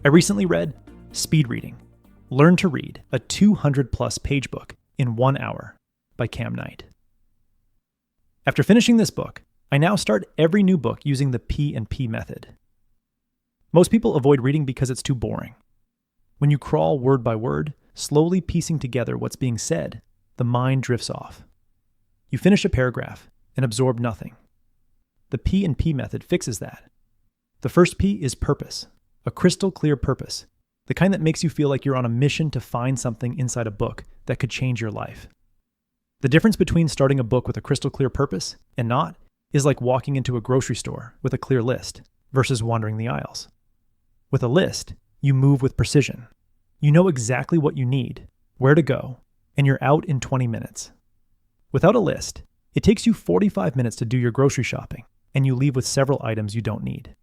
I recently read Speed Reading, Learn to Read, a 200-plus page book in 1 hour by Kam Knight. After finishing this book, I now start every new book using the P&P method. Most people avoid reading because it's too boring. When you crawl word by word, slowly piecing together what's being said, the mind drifts off. You finish a paragraph and absorb nothing. The P&P method fixes that. The first P is purpose, a crystal clear purpose, the kind that makes you feel like you're on a mission to find something inside a book that could change your life. The difference between starting a book with a crystal clear purpose and not is like walking into a grocery store with a clear list versus wandering the aisles. With a list, you move with precision. You know exactly what you need, where to go, and you're out in 20 minutes. Without a list, it takes you 45 minutes to do your grocery shopping, and you leave with several items you don't need.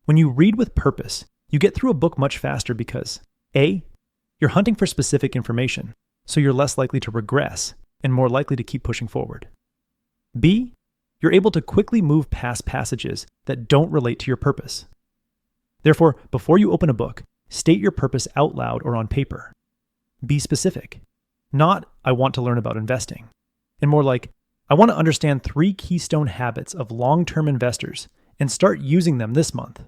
When you read with purpose, you get through a book much faster because A, you're hunting for specific information, so you're less likely to regress and more likely to keep pushing forward. B, you're able to quickly move past passages that don't relate to your purpose. Therefore, before you open a book, state your purpose out loud or on paper. Be specific. Not, I want to learn about investing, and more like, I want to understand 3 keystone habits of long-term investors and start using them this month.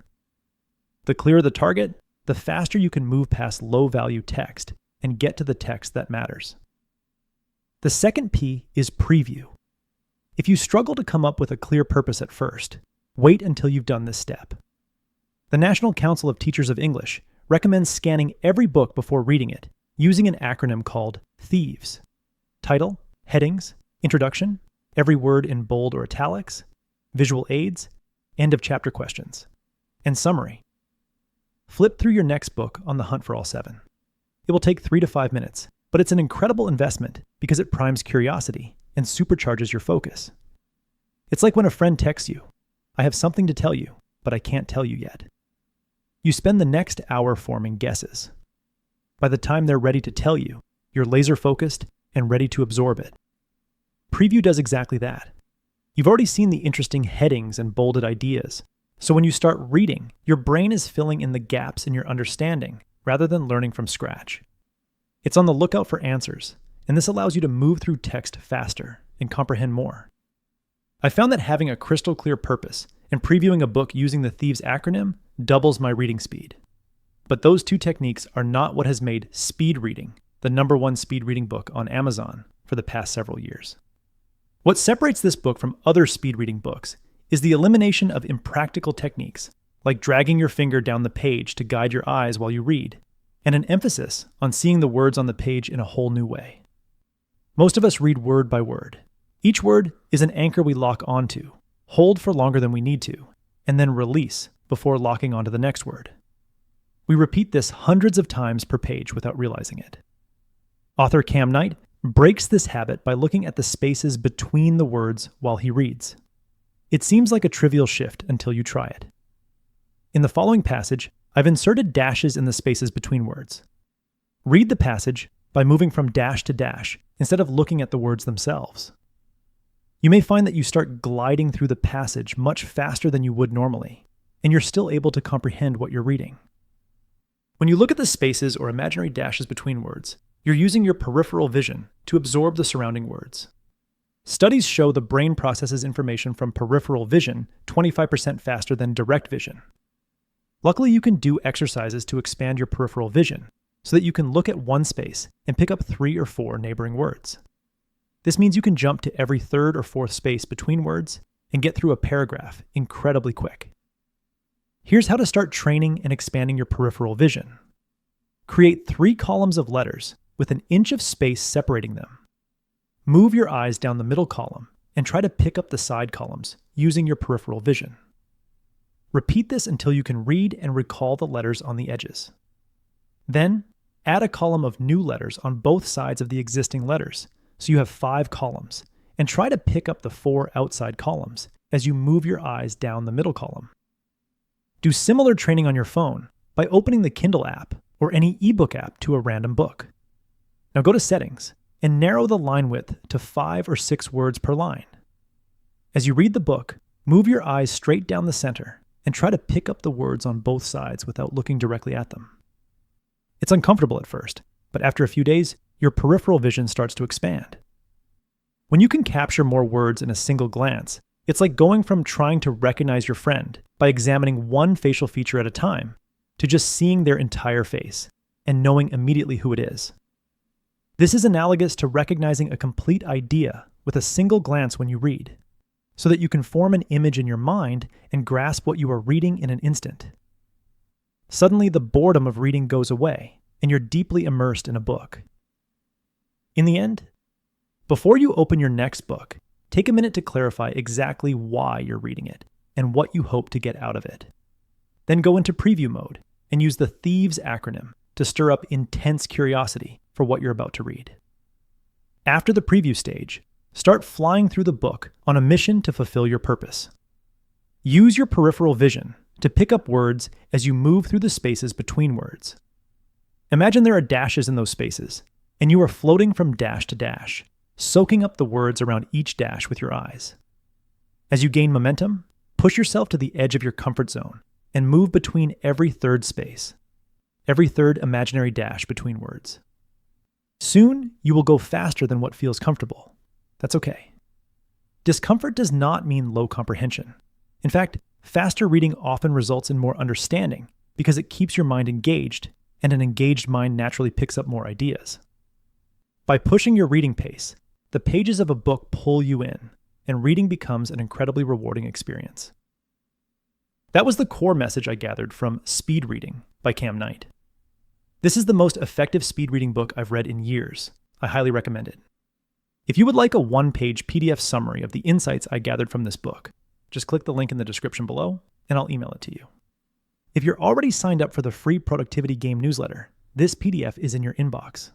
The clearer the target, the faster you can move past low-value text and get to the text that matters. The second P is preview. If you struggle to come up with a clear purpose at first, wait until you've done this step. The National Council of Teachers of English recommends scanning every book before reading it using an acronym called THIEVES. Title, headings, introduction, every word in bold or italics, visual aids, end of chapter questions, and summary. Flip through your next book on the hunt for all 7. It will take 3 to 5 minutes, but it's an incredible investment because it primes curiosity and supercharges your focus. It's like when a friend texts you, I have something to tell you, but I can't tell you yet. You spend the next hour forming guesses. By the time they're ready to tell you, you're laser focused and ready to absorb it. Preview does exactly that. You've already seen the interesting headings and bolded ideas, so when you start reading, your brain is filling in the gaps in your understanding rather than learning from scratch. It's on the lookout for answers, and this allows you to move through text faster and comprehend more. I found that having a crystal clear purpose and previewing a book using the THIEVES acronym doubles my reading speed. But those 2 techniques are not what has made Speed Reading the #1 speed reading book on Amazon for the past several years. What separates this book from other speed reading books is the elimination of impractical techniques, like dragging your finger down the page to guide your eyes while you read, and an emphasis on seeing the words on the page in a whole new way. Most of us read word by word. Each word is an anchor we lock onto, hold for longer than we need to, and then release before locking onto the next word. We repeat this hundreds of times per page without realizing it. Author Kam Knight breaks this habit by looking at the spaces between the words while he reads. It seems like a trivial shift until you try it. In the following passage, I've inserted dashes in the spaces between words. Read the passage by moving from dash to dash instead of looking at the words themselves. You may find that you start gliding through the passage much faster than you would normally, and you're still able to comprehend what you're reading. When you look at the spaces or imaginary dashes between words, you're using your peripheral vision to absorb the surrounding words. Studies show the brain processes information from peripheral vision 25% faster than direct vision. Luckily, you can do exercises to expand your peripheral vision so that you can look at one space and pick up 3 or 4 neighboring words. This means you can jump to every 3rd or 4th space between words and get through a paragraph incredibly quick. Here's how to start training and expanding your peripheral vision. Create 3 columns of letters with an inch of space separating them. Move your eyes down the middle column and try to pick up the side columns using your peripheral vision. Repeat this until you can read and recall the letters on the edges. Then, add a column of new letters on both sides of the existing letters, so you have 5 columns, and try to pick up the 4 outside columns as you move your eyes down the middle column. Do similar training on your phone by opening the Kindle app or any ebook app to a random book. Now go to Settings and narrow the line width to 5 or 6 words per line. As you read the book, move your eyes straight down the center and try to pick up the words on both sides without looking directly at them. It's uncomfortable at first, but after a few days, your peripheral vision starts to expand. When you can capture more words in a single glance, it's like going from trying to recognize your friend by examining one facial feature at a time to just seeing their entire face and knowing immediately who it is. This is analogous to recognizing a complete idea with a single glance when you read, so that you can form an image in your mind and grasp what you are reading in an instant. Suddenly, the boredom of reading goes away, and you're deeply immersed in a book. In the end, before you open your next book, take a minute to clarify exactly why you're reading it and what you hope to get out of it. Then go into preview mode and use the THIEVES acronym to stir up intense curiosity for what you're about to read. After the preview stage, start flying through the book on a mission to fulfill your purpose. Use your peripheral vision to pick up words as you move through the spaces between words. Imagine there are dashes in those spaces, and you are floating from dash to dash, soaking up the words around each dash with your eyes. As you gain momentum, push yourself to the edge of your comfort zone and move between every third space, every third imaginary dash between words. Soon, you will go faster than what feels comfortable. That's okay. Discomfort does not mean low comprehension. In fact, faster reading often results in more understanding because it keeps your mind engaged, and an engaged mind naturally picks up more ideas. By pushing your reading pace, the pages of a book pull you in, and reading becomes an incredibly rewarding experience. That was the core message I gathered from Speed Reading by Kam Knight. This is the most effective speed reading book I've read in years. I highly recommend it. If you would like a one-page PDF summary of the insights I gathered from this book, just click the link in the description below, and I'll email it to you. If you're already signed up for the free Productivity Game newsletter, this PDF is in your inbox.